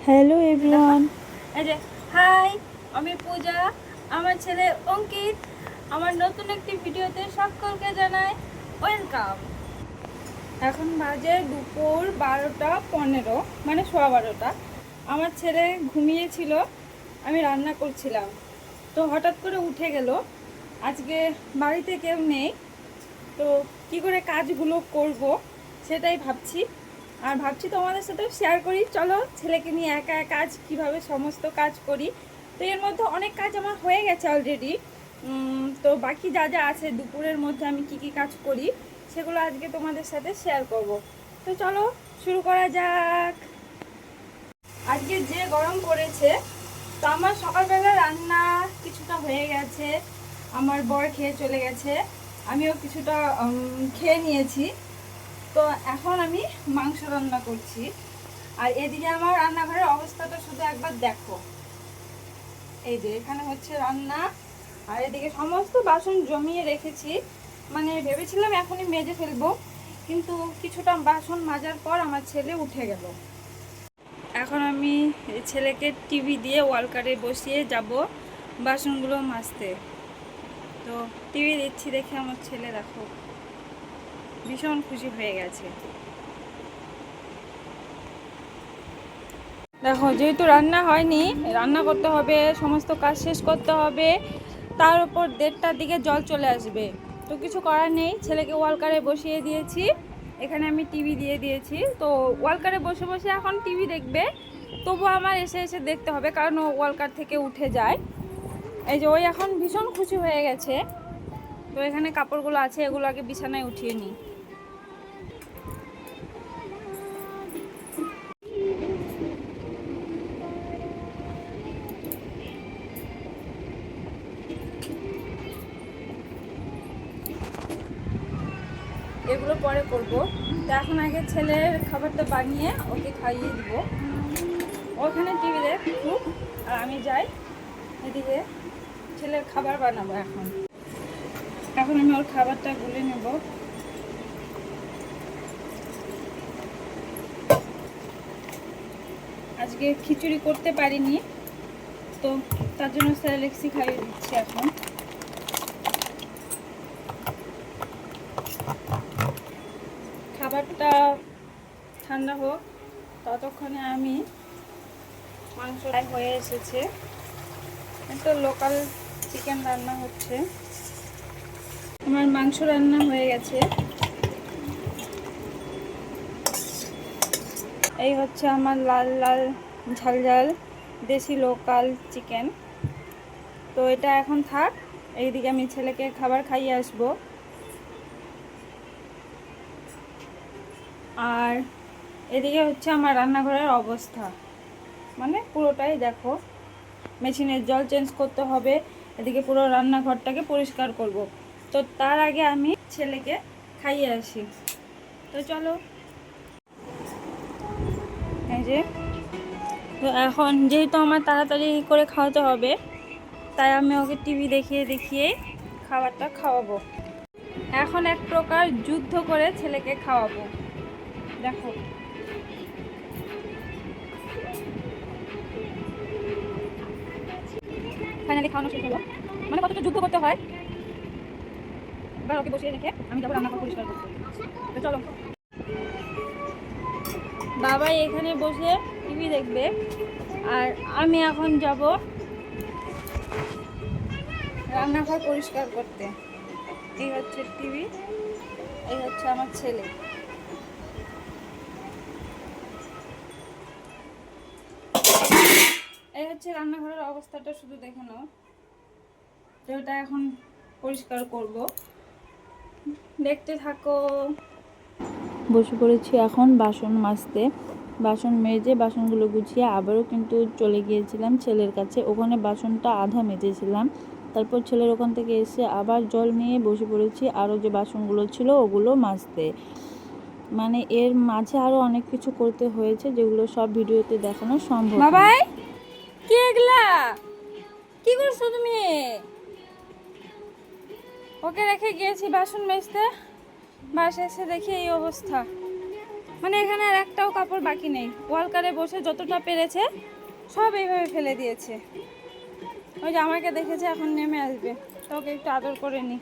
Hello everyone. এই যে high, আমি পূজা, আমার ছেলে অঙ্কিত। আমার নতুন একটি ভিডিওতে সকলকে জানাই ওয়েলকাম। এখন বাজে দুপুর 12:15, মানে 12:15। আমার ছেলে ঘুমিয়েছিল, আমি রান্না করছিলাম, তো হঠাৎ করে উঠে গেল। আজকে বাড়িতে কেউ নেই, তো কি করে কাজগুলো করব সেটাই ভাবছি। আর ভাবছি তোমাদের সাথে শেয়ার করি, চলো ছেলেকে নিয়ে একা কাজ কিভাবে সমস্ত কাজ করি। তো এর মধ্যে অনেক কাজ আমার হয়ে গেছে অলরেডি। তো বাকি যা যা আছে দুপুরের মধ্যে আমি কি কি কাজ করি সেগুলো আজকে তোমাদের সাথে শেয়ার করব। তো চলো শুরু করা যাক। আজকে যে গরম পড়েছে, তো আমার সকালবেলা রান্না কিছুটা হয়ে গেছে, আমার বর খেয়ে চলে গেছে, আমিও কিছুটা খেয়ে নিয়েছি। তো এখন আমি মাংস রান্না করছি। আর এদিকে আমার রান্নাঘরের অবস্থাটা শুধু একবার দেখো। এই যে এখানে হচ্ছে রান্না, আর এদিকে সমস্ত বাসন জমিয়ে রেখেছি। মানে ভেবেছিলাম এখনই মেজে ফেলবো, কিন্তু কিছুটা বাসন মাজার পর আমার ছেলে উঠে গেল। এখন আমি ছেলেকে টিভি দিয়ে ওয়ালকারে বসিয়ে যাব বাসনগুলো মাজতে। তো টিভি দেখছি, দেখে আমার ছেলে দেখো ভীষণ খুশি হয়ে গেছে। দেখো, যেহেতু রান্না হয়নি, রান্না করতে হবে, সমস্ত কাজ শেষ করতে হবে, তার উপর 1:30টার দিকে জল চলে আসবে। তো কিছু করার নেই, ছেলেকে ওয়ালকারে বসিয়ে দিয়েছি। এখানে আমি টিভি দিয়ে দিয়েছি, তো ওয়ালকারে বসে বসে এখন টিভি দেখবে। তবু আমার এসে এসে দেখতে হবে, কারণ ও ওয়ালকার থেকে উঠে যায়। এই যে ওই এখন ভীষণ খুশি হয়ে গেছে। তো এখানে কাপড়গুলো আছে, এগুলো আগে বিছানায় উঠিয়ে নিই। এগুলো পরে করব। তো এখন আগে ছেলের খাবারটা বানিয়ে ওকে খাইয়ে দিব। ওখানে টিভি দেখুক, আর আমি যাই এদিকে ছেলের খাবার বানাবো। এখন এখন আমি ওর খাবারটা গুলে নেব। আজকে খিচুড়ি করতে পারিনি, তো তার জন্য স্যারেলেক্সি খাইয়ে দিচ্ছি। এখন খাবারটা ঠান্ডা হোক, ততক্ষণে আমি মাংস হয়ে এসেছে। একটা লোকাল চিকেন রান্না হচ্ছে। আমার মাংস রান্না হয়ে গেছে। এই হচ্ছে আমার লাল লাল ঝাল ঝাল দেশি লোকাল চিকেন। তো এটা এখন থাক, এইদিকে আমি ছেলেকে খাবার খাইয়ে আসবো। আর এদিকে হচ্ছে আমার রান্নাঘরের অবস্থা, মানে পুরোটাই দেখো, মেশিনের জল চেঞ্জ করতে হবে। এদিকে পুরো রান্নাঘরটাকে পরিষ্কার করব। তো তার আগে আমি ছেলেকে খাইয়ে আসি। তো চলো। এই যে, তো এখন যেহেতু আমার তাড়াতাড়ি করে খাওয়াতে হবে, তাই আমি ওকে টিভি দেখিয়ে দেখিয়ে খাবারটা খাওয়াবো। এখন এক প্রকার যুদ্ধ করে ছেলেকে খাওয়াবো। দেখো, ফাইনালি খাওয়ানো শেষ হলো। মানে কতটা যুদ্ধ করতে হয়। এবার ওকে বসিয়ে রেখে আমি যাবো রান্নাঘর পরিষ্কার করতে। তো চলো। বাবাই এখানে বসে টিভি দেখবে, আর আমি এখন যাব রান্নাঘর পরিষ্কার করতে। এই হচ্ছে টিভি, এই হচ্ছে আমার ছেলে। এই হচ্ছে রান্নাঘরের অবস্থাটা, শুধু দেখে নাও। তো এটা এখন পরিষ্কার করব, দেখতে থাকো। বসে পড়েছি এখন বাসন মাজতে। বাসন মেজে বাসনগুলো গুছিয়ে আবারও কিন্তু চলে গিয়েছিলাম ছেলের কাছে। ওখানে বাসনটা আধা মেজেছিলাম, তারপর ছেলের ওখান থেকে এসে আবার জল নিয়ে বসে পড়েছি আরও যে বাসনগুলো ছিল ওগুলো মাজতে। মানে এর মাঝে আরও অনেক কিছু করতে হয়েছে, যেগুলো সব ভিডিওতে দেখানো সম্ভব না। বাবাই, কি এগুলা কি করছো তুমি? ওকে রেখে গিয়েছি বাসন মেজতে, বাসে এসে দেখি এই অবস্থা। মানে এখানে আর একটাও কাপড় বাকি নেই। ওয়ালকারে বসে যতটা পেরেছে সব এইভাবে ফেলে দিয়েছে। ওই যে আমাকে দেখেছে, এখন নেমে আসবে, তো ওকে একটু আদর করে নি।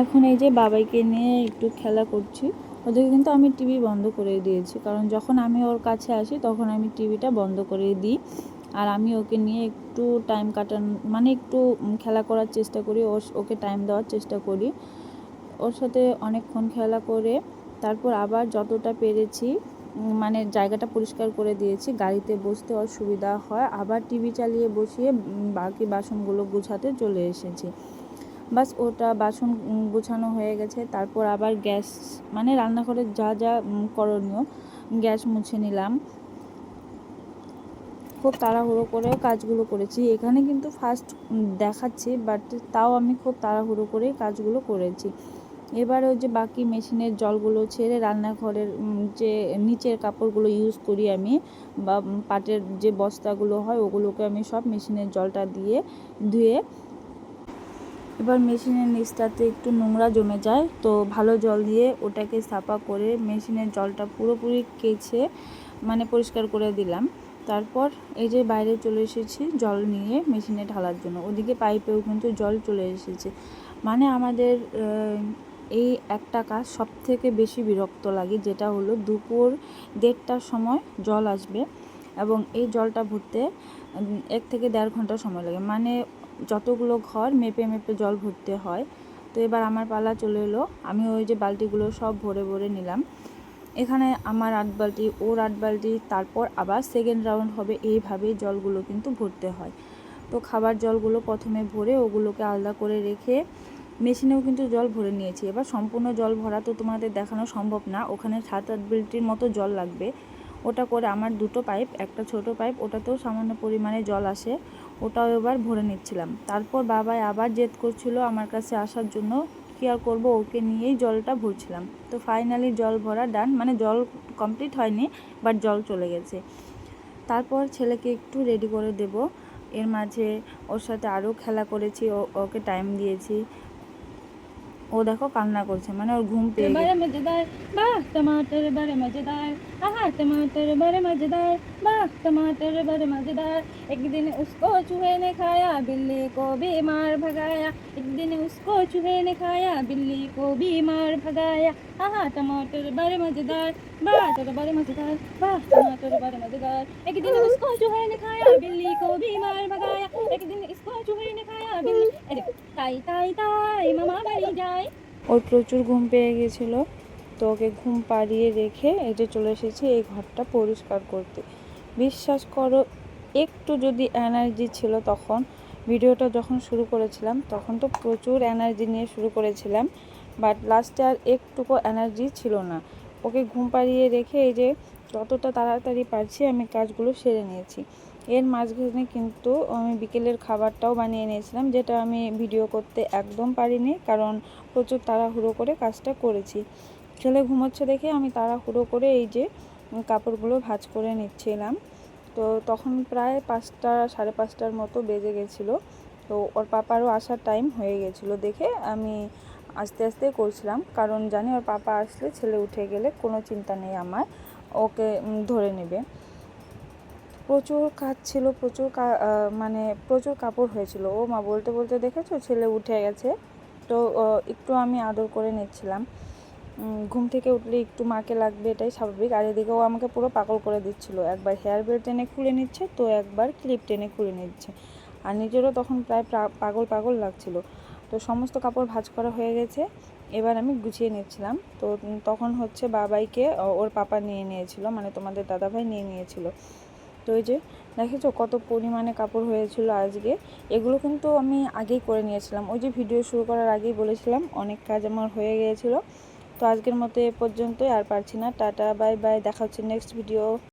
এখন এই যে বাবাইকে নিয়ে একটু খেলা করছি। ওদেরকে কিন্তু আমি টিভি বন্ধ করে দিয়েছি, কারণ যখন আমি ওর কাছে আসি তখন আমি টিভিটা বন্ধ করে দিই। আর আমি ওকে নিয়ে একটু টাইম কাটান, মানে একটু খেলা করার চেষ্টা করি, ওকে টাইম দেওয়ার চেষ্টা করি। ওর সাথে অনেকক্ষণ খেলা করে তারপর আবার যতটা পেরেছি মানে জায়গাটা পরিষ্কার করে দিয়েছি, গাড়িতে বসতে ওর সুবিধা হয়। আবার টিভি চালিয়ে বসিয়ে বাকি বাসনগুলো গুছাতে চলে এসেছি। বাস ওটা বাসন গোছানো হয়ে গেছে। তারপর আবার গ্যাস, মানে রান্নাঘরে যা যা করণীয়, গ্যাস মুছে নিলাম। খুব তাড়াহুড়ো করে কাজগুলো করেছি। এখানে কিন্তু ফার্স্ট দেখাচ্ছি, বাট তাও আমি খুব তাড়াহুড়ো করেই কাজগুলো করেছি। এবার ওই যে বাকি মেশিনের জলগুলো ছেড়ে রান্নাঘরের যে নিচের কাপড়গুলো ইউজ করি আমি, বা পাটের যে বস্তাগুলো হয় ওগুলোকে আমি সব মেশিনের জলটা দিয়ে ধুয়ে, এবার মেশিনের নিচটাতে একটু নোংরা জমে যায়, তো ভালো জল দিয়ে ওটাকে সাফা করে মেশিনের জলটা পুরোপুরি কেচে মানে পরিষ্কার করে দিলাম। তারপর এই যে বাইরে চলে এসেছি জল নিয়ে মেশিনে ঢালার জন্য। ওদিকে পাইপেও কিন্তু জল চলে এসেছে। মানে আমাদের এই একটা কাজ সব থেকে বেশি বিরক্ত লাগে, যেটা হলো দুপুর 1:30টার সময় জল আসবে এবং এই জলটা ভরতে 1 থেকে 1.5 ঘন্টা সময় লাগে। মানে যতগুলো ঘর মেপে মেপে জল ভরতে হয়। তো এবার আমার পালা চলে এলো। আমি ওই যে বালতিগুলো সব ভরে ভরে নিলাম। এখানে আমার 8 বালতি, ওর 8 বালতি, তারপর আবার সেকেন্ড রাউন্ড হবে। এইভাবেই জলগুলো কিন্তু ভরতে হয়। তো খাবার জলগুলো প্রথমে ভরে ওগুলোকে আলাদা করে রেখে মেশিনেও কিন্তু জল ভরে নিয়েছি। এবার সম্পূর্ণ জল ভরা তো তোমাদের দেখানো সম্ভব না, ওখানে 7-8 বালতির মতো জল লাগবে। ওটা করে আমার 2টো পাইপ, একটা ছোট পাইপ, ওটাতেও সামান্য পরিমাণে জল আসে, ওটাও এবার ভরে নিচ্ছিলাম। তারপর বাবাই আবার জেদ করছিল আমার কাছে আসার জন্য, কী আর করবো, ওকে নিয়েই জলটা ভরছিলাম। তো ফাইনালি জল ভরা ডান, মানে জল কমপ্লিট হয়নি, বাট জল চলে গেছে। তারপর ছেলেকে একটু রেডি করে দেব, এর মাঝে ওর সাথে আরও খেলা করেছি, ওকে টাইম দিয়েছি। ও দেখো কান্না করছে, মানে ওর ঘুম পেয়ে গেছে। बड़े मजेदार, वाह टमाटर बड़े मजेदार, आहा टमाटर बड़े मजेदार, वाह टमाटर बड़े मजेदार। एक दिन उसको चूहे ने खाया, बिल्ली को भी मार भगाया। एक दिन उसको चूहे ने खाया, बिल्ली को भी मार भगाया। आहा टमाटर बड़े मजेदार, वाह टमाटर बड़े मजेदार, वाह टमाटर बड़े मजेदार। एक दिन उसको चूहे ने खाया, बिल्ली को भी मार भगाया। एक दिन इसको चूहे ने खाया, बिल्ली ताई ताई ताई मामा बाड़ी जाए। ওর প্রচুর ঘুম পেয়ে গেছিলো, তো ওকে ঘুম পাড়িয়ে রেখে এই যে চলে এসেছি এই ঘরটা পরিষ্কার করতে। বিশ্বাস করো, একটু যদি এনার্জি ছিল তখন, ভিডিওটা যখন শুরু করেছিলাম তখন তো প্রচুর এনার্জি নিয়ে শুরু করেছিলাম, বাট লাস্টে আর একটুকু এনার্জি ছিল না। ওকে ঘুম পাড়িয়ে রেখে এই যে যতটা তাড়াতাড়ি পারছি আমি কাজগুলো সেরে নিয়েছি। এর মাঝখানে কিন্তু আমি বিকেলের খাবারটাও বানিয়ে নিয়েছিলাম, যেটা আমি ভিডিও করতে একদম পারিনি, কারণ প্রচুর তাড়াহুড়ো করে কাজটা করেছি। ছেলে ঘুমোচ্ছে দেখে আমি তাড়াহুড়ো করে এই যে কাপড়গুলো ভাঁজ করে নিচ্ছিলাম। তো তখন প্রায় 5টা 5:30টার মতো বেজে গেছিলো। তো ওর পাপারও আসার টাইম হয়ে গেছিলো দেখে আমি আস্তে আস্তে করছিলাম, কারণ জানি ওর পাপা আসলে ছেলে উঠে গেলে কোনো চিন্তা নেই আমার, ওকে ধরে নেবে। প্রচুর কাজ ছিল, মানে প্রচুর কাপড় হয়েছিল। ও মা বলতে বলতে দেখেছো ছেলে উঠে গেছে, তো একটু আমি আদর করে নিচ্ছিলাম। ঘুম থেকে উঠলে একটু মাকে লাগবে, এটাই স্বাভাবিক। আর এদিকে ও আমাকে পুরো পাগল করে দিচ্ছিল, একবার হেয়ার বেল্ট টেনে খুলে নিচ্ছে, তো একবার ক্লিপ টেনে খুলে নিচ্ছে। আর নিজেরও তখন প্রায় পাগল পাগল লাগছিল। তো সমস্ত কাপড় ভাঁজ করা হয়ে গেছে, এবার আমি গুছিয়ে নিচ্ছিলাম। তো তখন হচ্ছে বাবাইকে ওর পাপা নিয়ে নিয়েছিল, মানে তোমাদের দাদাভাই নিয়ে নিয়েছিল। তো ওই যে দেখেছো কত পরিমাণে কাপড় হয়েছিল আজকে। এগুলো কিন্তু আমি আগেই করে নিয়েছিলাম, ওই যে ভিডিও শুরু করার আগেই বলেছিলাম অনেক কাজ আমার হয়ে গিয়েছিলো। তো আজকের মতো এ পর্যন্তই, আর পারছি না। টাটা বাই বাই, দেখা হচ্ছে নেক্সট ভিডিও।